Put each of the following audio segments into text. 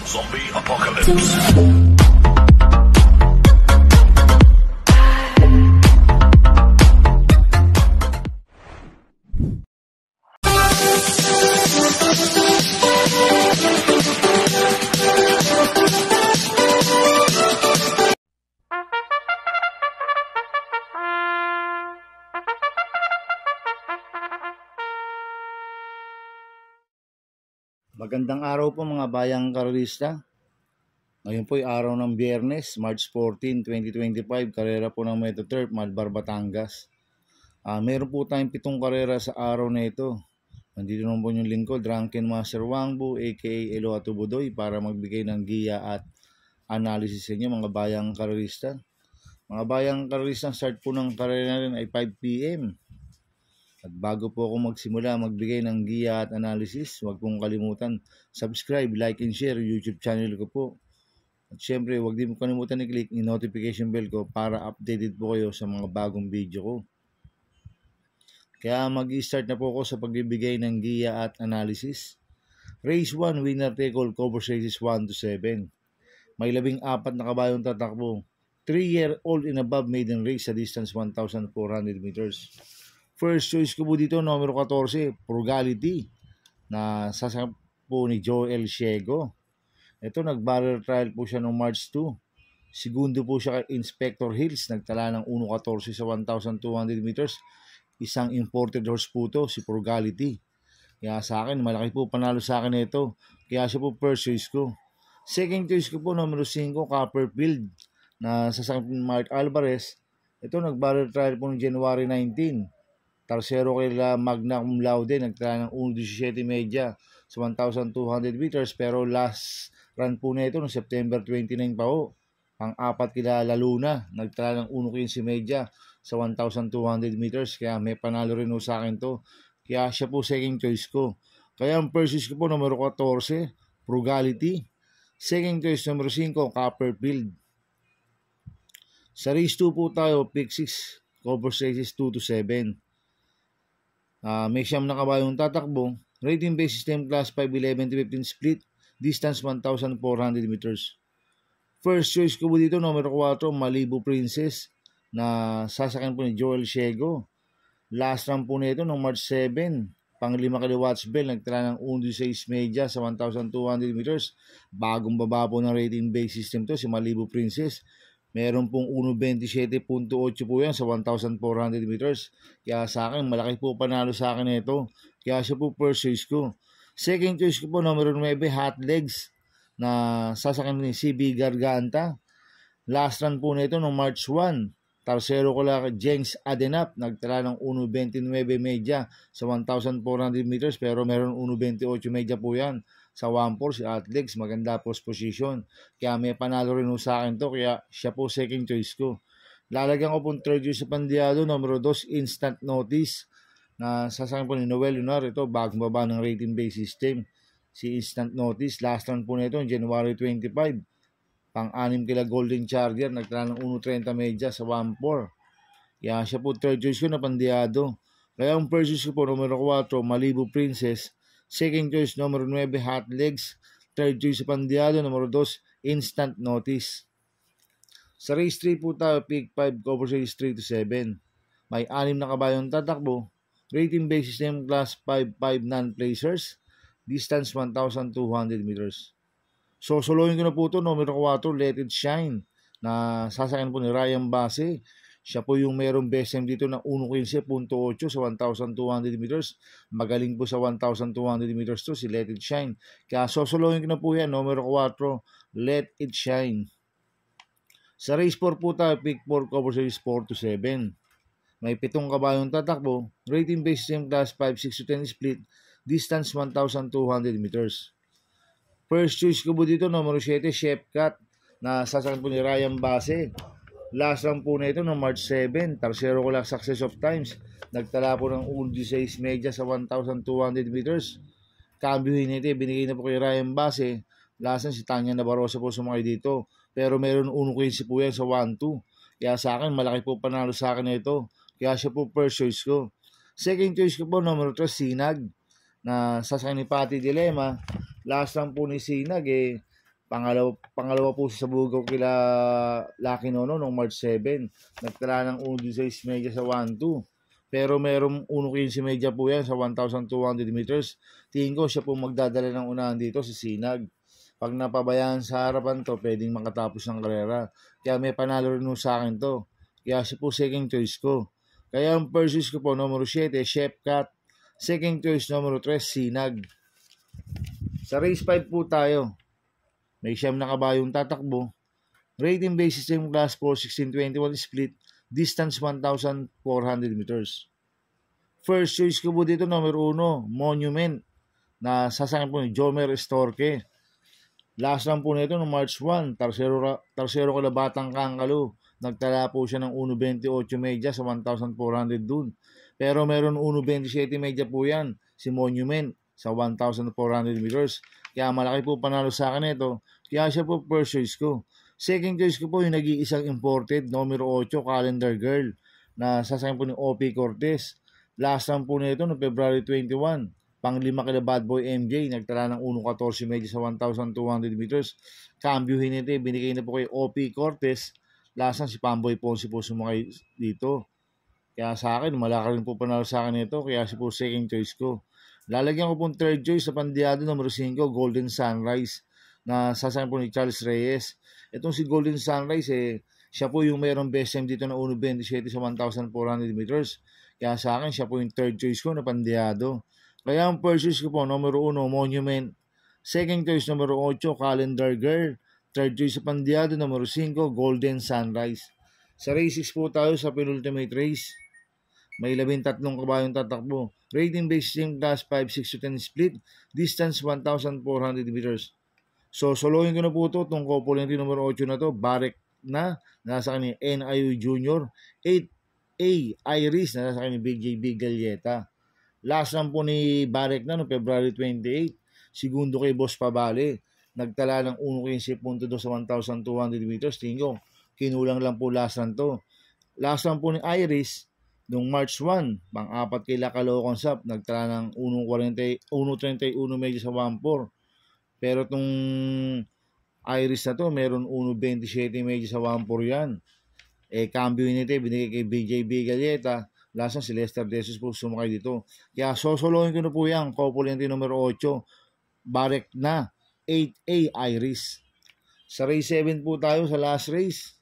Zombie Apocalypse. Magandang araw po mga bayang karerista. Ngayon po ay araw ng Biyernes, March 14, 2025. Karera po ng Metoturf, Malbar, Batangas. Meron po tayong 7 karera sa araw na ito. Nandito naman po yung lingkod, Drunken Master Wangbu, aka Elo Atubudoy, para magbigay ng giya at analysis sa inyo mga bayang karerista. Mga bayang karerista, start po ng karera rin ay 5 PM. At bago po ako magsimula magbigay ng giya at analysis, huwag pong kalimutan subscribe, like, and share YouTube channel ko po. At syempre, huwag din po kalimutan i-click yung notification bell ko para updated po kayo sa mga bagong video ko. Kaya mag-start na po ako sa pagbibigay ng giya at analysis. Race 1, winner take all, cover races 1 to 7. May 14 na kabayong tatakbo. 3-year-old and above maiden race sa distance 1,400 meters. First choice ko po dito, numero 14, Frugality, na sasakyan po ni Joel Ciego. Ito, nag-barrel trial po siya noong March 2. Segundo po siya kay Inspector Hills, nagtala ng 1.14 sa 1,200 meters. Isang imported horse po ito, si Frugality. Kaya sa akin, malaki po panalo sa akin ito. Kaya siya po first choice ko. Second choice ko po, numero 5, Copperfield, na sasakyan po ni Mark Alvarez. Ito, nag-barrel trial po noong January 19. Tarsero kila Magna Cum Laude, nagtala ng 1.17 media sa 1,200 meters, pero last run po na ito noong September 29 pa ho. Pang-apat kila Laluna, nagtala ng 1.15 media sa 1,200 meters, kaya may panalo rin ho sa akin to. Kaya siya po second choice ko. Kaya ang first choice ko po, numero 14, Frugality. Second choice, numero 5, Copperfield. Sa race 2 po tayo, pick 6, cover races 2 to 7. May 9 na kabayong tatakbo. Rating base system class 5'11" to 15 split. Distance 1,400 meters. First choice ko po dito, numero 4, Malibu Princess, na sasakyan po ni Joel Ciego. Last run po nito noong March 7. Pang-5 kay Watchbell, nagtala ng 1.16 media sa 1,200 meters. Bagong baba po ng rating base system to, si Malibu Princess. Meron pong 1.27.8 po yan sa 1,400 meters. Kaya sa akin, malaki po panalo sa akin ito. Kaya siya po first choice ko. Second choice ko po, numero 9, Hot Legs, na sasakyan ni CB Garganta. Last run po nito noong March 1. Tarsero ko lang Jenks Adenap, nagtala ng 1.29 media sa 1,400 meters, pero meron 1.28 media po yan sa 1-4, si Atlex, maganda post position. Kaya may panalo rin sa akin to, kaya siya po second choice ko. Lalagyan ko pong third choice sa Pandiado, numero 2, Instant Notice, na sasakyan po ni Noel Lunar. Ito, bagong baba ng rating base system. Si Instant Notice, last run po nito, January 25. Pang-6 kila Golden Charger, nagtala ng 1.30 media sa 1-4. Kaya siya po third choice ko na Pandiado. Kaya ang first choice ko po, numero 4, Malibu Princess. Second choice, numero 9, Hot Legs. Third choice sa Pandiado, numero 2, Instant Notice. Sa race 3 po tayo, pick 5, cover race 3 to 7. May 6 na kabayong tatakbo. Rating base system class 5 non-placers. Distance 1,200 meters. So, soloyin ko na po ito, numero 4, Let It Shine, na sasakyan po ni Ryan Base. Siya po yung mayroong best time dito ng 1.15.8 sa 1,200 meters. Magaling po sa 1,200 meters to si Let It Shine. Kaya sosolohin ko na po yan, numero 4, Let It Shine. Sa race 4 po tayo, pick 4, cover race 4 to 7. May 7 kabayong tatakbo. Rating base system class 5, 6 to 10 split. Distance 1,200 meters. First choice ko po dito, numero 7, Chef Cat, na sasakyan po ni Ryan Base. Last run po na ito noong March 7. Tarsero ko lang Success of Times. Nagtala po ng 1.16 media sa 1,200 meters. Kambyuhin nito, binigay na po kay Ryan Base. Last run si Tanya Nabarosa po sumakay dito. Pero meron 1.15 po yan sa 1-2. Kaya sa akin, malaki po panalo sa akin ito. Kaya siya po first choice ko. Second choice ko po, numero 3, Sinag, na sasakyan ni Patty Dilema. Last run po ni Sinag, Pangalawa po sa Bugaw kila Lucky Nono noong March 7. Nagtala ng 1.16 media sa 1.2. Pero merong 1.15 media po yan sa 1,200 meters. Tingin ko siya po magdadala ng unahan dito si Sinag. Pag napabayaan sa harapan to, pwedeng makatapos ng karera. Kaya may panalo rin sa akin to. Kaya siya po second choice ko. Kaya ang first choice ko po, numero 7, Chef Cat. Second choice, numero 3, Sinag. Sa race 5 po tayo. May siyam na kabayong tatakbo. Rating basis yung class 4, 1621 split. Distance 1,400 meters. First choice ko po dito, numero 1, Monument. Na sasakyan po ni Jomer Estorque. Last lang po nito no March 1, Tarsero Kalabatang Kangalo. Nagtala po siya ng 1.28 media sa 1,400 dun. Pero meron 1.27 media po yan, si Monument, sa 1,400 meters. Kaya malaki po panalo sa akin ito. Kaya siya po first choice ko. Second choice ko po yung nag-iisang imported, numero 8, Calendar Girl, na sasakyan po ni O.P. Cortez. Last lang po nito no February 21. Panglima kila Bad Boy MJ, nagtala ng 1.14 media sa 1,200 meters. Kambyuhin nito, binigay na po kay O.P. Cortez. Last lang si Pamboy Ponce po sumakay dito. Kaya sa akin, malaki rin po panalo sa akin ito. Kaya siya po second choice ko. Lalagyan ko pong third choice sa pandiado numero 5, Golden Sunrise, na sasakyan po ni Charles Reyes. Itong si Golden Sunrise, siya po yung mayroong best time dito na 1.27 sa 1,400 meters. Kaya sa akin, siya po yung third choice ko na pandiado. Kaya ang first choice ko po, numero 1, Monument. Second choice, numero 8, Calendar Girl. Third choice sa pandiado, numero 5, Golden Sunrise. Sa race 6 po tayo sa penultimate race. May 13 kabayong tatakbo. Rating based yung class 5, 6 to 10 split. Distance 1,400 meters. So, solohin ko na po ito. Itong couple entry numero 8 na to. Barek na. Nasa kanya NIU Junior. 8A Iris. Nasa kanya Big JB Galleta. Last lang po ni Barek na no February 28. Segundo kay Boss Pabale. Nagtala ng 1.15.2 sa 1,200 meters. Tingko, kinulang lang po last lang to. Last lang po ni Iris. Noong March 1, pang-apat kay Lacalo Consap, nagtala ng 1.31 medyo sa 1.4. Pero itong Iris na to, meron 1.27 medyo sa 1.4 yan. Cambio nito, binigay kay BJB Galleta. Last na si Lester Desus po sumakay dito. Kaya sosolohin ko na po yan, couple entry numero 8, Barek na, 8A Iris. Sa race 7 po tayo, sa last race.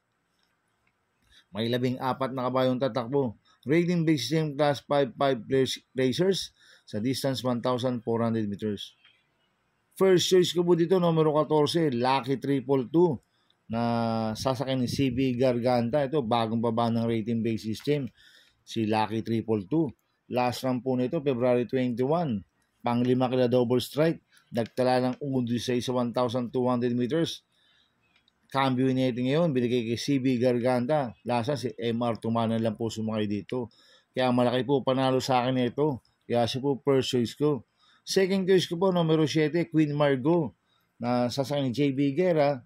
May 14 na kabayong tatakbo. Rating based yung class 5 racers sa distance 1,400 meters. First choice ko po dito, numero 14, Lucky 222 na sasakyan ni CB Garganta. Ito, bagong baba ng rating based system, si Lucky 222. Last run po nito, February 21. Panglima kila double strike. Nagtala ng 1.16 sa 1,200 meters. Cambio natin ngayon, binigay kay CB Garganta. Lasa si MR Tumanan lang po sumakay dito. Kaya malaki po panalo sa akin ito. Kaya siya po first choice ko. Second choice ko po, numero 7, Queen Margot, na sasakyan ni JB Guerra.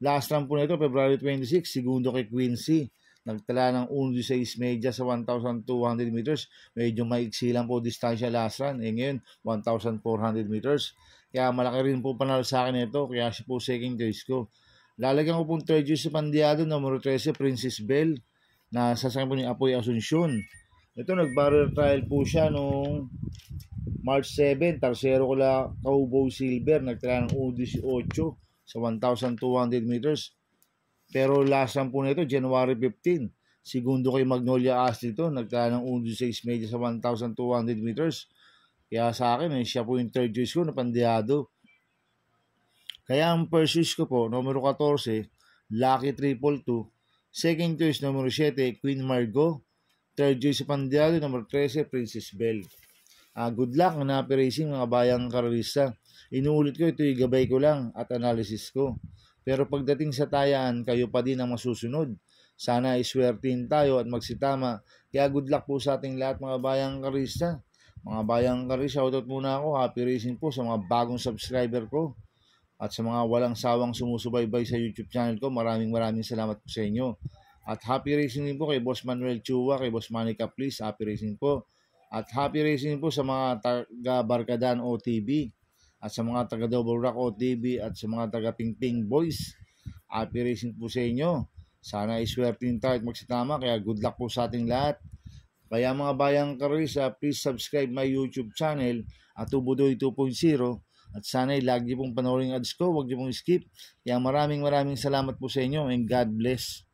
Last run po nito, February 26, segundo kay Quincy. Nagtala ng 1.16 media sa 1,200 meters. Medyo maiksi lang po distansya last run. Ngayon, 1,400 meters. Kaya malaki rin po panalo sa akin ito. Kaya siya po second choice ko. Lalagyan ko pong third choice sa pandiado, numero 13, Princess Belle, na sasakyan po ni Apoy Asuncion. Ito, nag-barrel trial po siya noong March 7, Tarsero Cowboy Silver, nagtala ng 1.18 sa 1,200 meters. Pero last lang po nito, January 15, segundo kay Magnolia Astrid, nagtala ng 1.16 media sa 1,200 meters. Kaya sa akin, siya po yung third choice ko na pandiado. Kaya ang first choice ko po, numero 14, Lucky 222. Second choice, numero 7, Queen Margot. Third choice sa pandiado, numero 13, Princess Belle. Good luck na Happy Racing mga bayang karalista. Inuulit ko, ito yung gabay ko lang at analysis ko. Pero pagdating sa tayaan, kayo pa din ang masusunod. Sana iswertin tayo at magsitama. Kaya good luck po sa ating lahat mga bayang karalista. Mga bayang karalista, shoutout muna ako. Happy Racing po sa mga bagong subscriber ko. At sa mga walang sawang sumusubaybay sa YouTube channel ko, maraming salamat po sa inyo. At happy racing din po kay Boss Manuel Chua, kay Boss Manny Caplis, happy racing po. At happy racing po sa mga taga Barkadan OTV. At sa mga taga Double Rock OTV at sa mga taga Pingping Boys, happy racing po sa inyo. Sana iswertin tayo at magsitama, kaya good luck po sa ating lahat. Kaya mga bayang karisa, please subscribe my YouTube channel at Tubudoy 2.0 at sana lagi pong panoorin ads ko, huwag niyo pong skip. Kaya maraming salamat po sa inyo and God bless.